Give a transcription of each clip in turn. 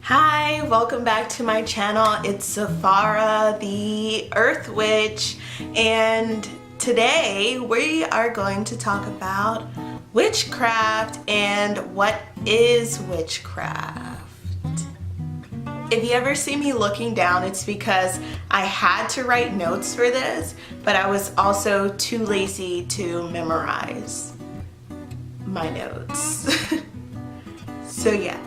Hi, welcome back to my channel. It's Safara, the Earth Witch, and today we are going to talk about witchcraft and what is witchcraft. If you ever see me looking down, it's because I had to write notes for this, but I was also too lazy to memorize my notes. So yeah.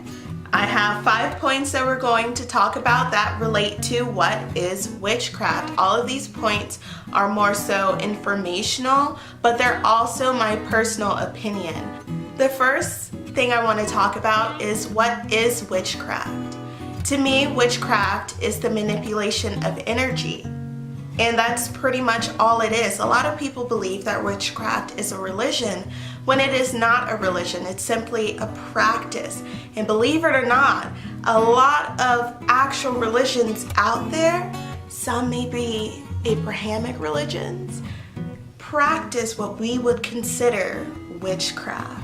I have 5 points that we're going to talk about that relate to what is witchcraft. All of these points are more so informational, but they're also my personal opinion. The first thing I want to talk about is what is witchcraft. To me, witchcraft is the manipulation of energy. And that's pretty much all it is. A lot of people believe that witchcraft is a religion when it is not a religion. It's simply a practice. And believe it or not, a lot of actual religions out there, some may be Abrahamic religions, practice what we would consider witchcraft.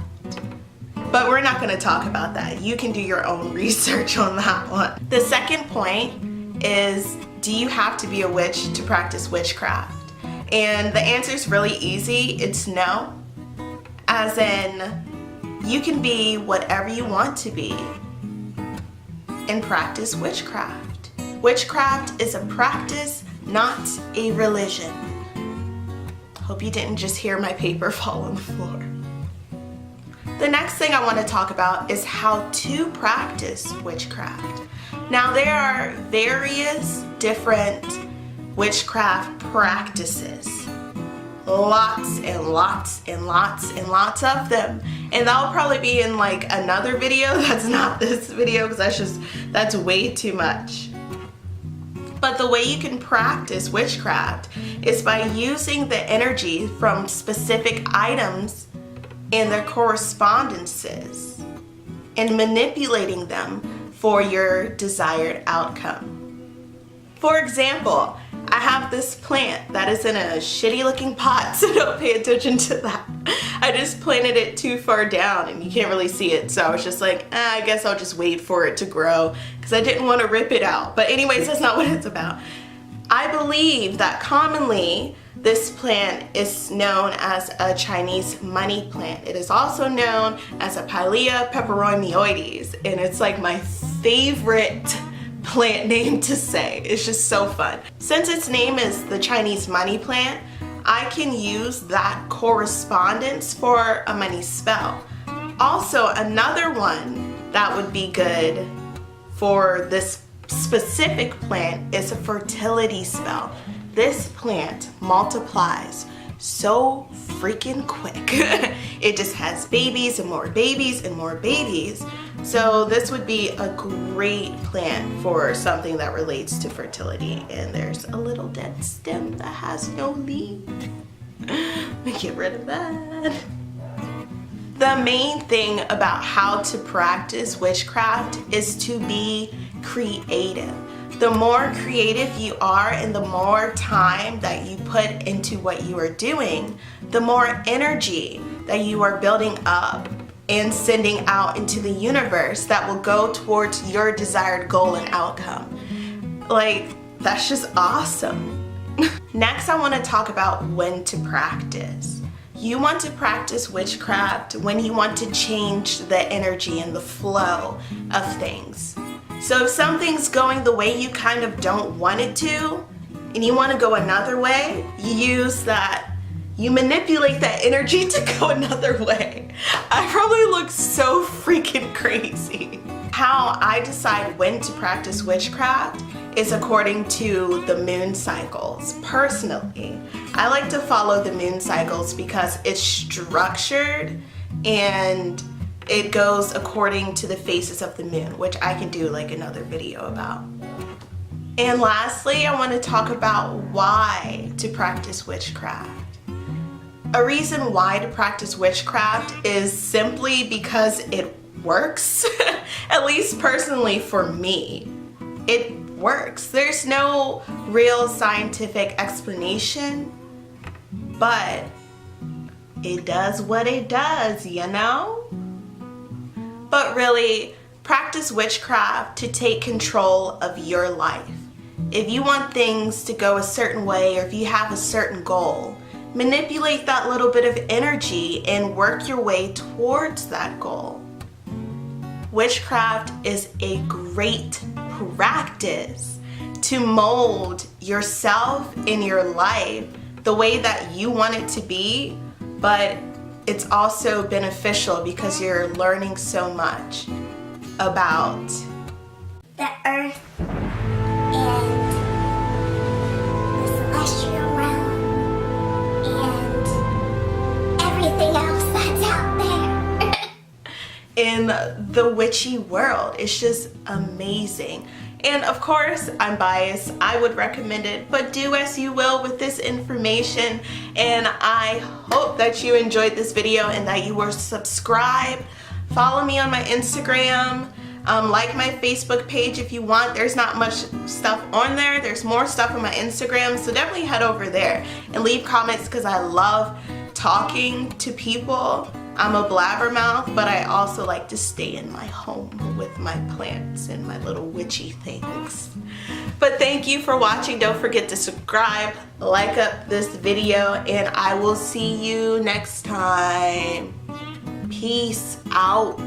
But we're not going to talk about that. You can do your own research on that one. The second point is, do you have to be a witch to practice witchcraft? And the answer is really easy. It's no. As in, you can be whatever you want to be and practice witchcraft. Witchcraft is a practice, not a religion. Hope you didn't just hear my paper fall on the floor. The next thing I want to talk about is how to practice witchcraft. Now, there are various different witchcraft practices. Lots and lots and lots and lots of them. And that'll probably be in like another video. That's not this video because that's way too much. But the way you can practice witchcraft is by using the energy from specific items and their correspondences and manipulating them for your desired outcome. For example, I have this plant that is in a shitty looking pot, so don't pay attention to that. I just planted it too far down and you can't really see it, so I was just like, I guess I'll just wait for it to grow because I didn't want to rip it out. But anyways, that's not what it's about. I believe that commonly this plant is known as a Chinese money plant. It is also known as a Pilea peperomioides, and it's like my favorite plant name to say. It's just so fun. Since its name is the Chinese money plant, I can use that correspondence for a money spell. Also, another one that would be good for this specific plant is a fertility spell. This plant multiplies so freaking quick. It just has babies and more babies and more babies. So this would be a great plant for something that relates to fertility. And there's a little dead stem that has no leaf. We get rid of that. The main thing about how to practice witchcraft is to be creative. The more creative you are and the more time that you put into what you are doing, the more energy that you are building up and sending out into the universe that will go towards your desired goal and outcome. Like, that's just awesome. Next, I want to talk about when to practice. You want to practice witchcraft when you want to change the energy and the flow of things. So if something's going the way you kind of don't want it to, and you want to go another way, you manipulate that energy to go another way. I probably look so freaking crazy. How I decide when to practice witchcraft is according to the moon cycles. Personally, I like to follow the moon cycles because it's structured and it goes according to the phases of the moon, which I can do like another video about. And lastly, I want to talk about why to practice witchcraft. A reason why to practice witchcraft is simply because it works. At least personally for me, it works. There's no real scientific explanation, but it does what it does, you know? But really, practice witchcraft to take control of your life. If you want things to go a certain way, or if you have a certain goal, manipulate that little bit of energy and work your way towards that goal. Witchcraft is a great practice to mold yourself and your life the way that you want it to be, but it's also beneficial because you're learning so much about the earth and the celestial realm and everything else that's out there. in the witchy world. It's just amazing. And of course, I'm biased. I would recommend it, but do as you will with this information. And I hope that you enjoyed this video and that you were subscribed. Follow me on my Instagram. Like my Facebook page if you want. There's not much stuff on there. There's more stuff on my Instagram, so definitely head over there and leave comments because I love talking to people. I'm a blabbermouth, but I also like to stay in my home with my plants and my little witchy things. But thank you for watching. Don't forget to subscribe, like up this video, and I will see you next time. Peace out.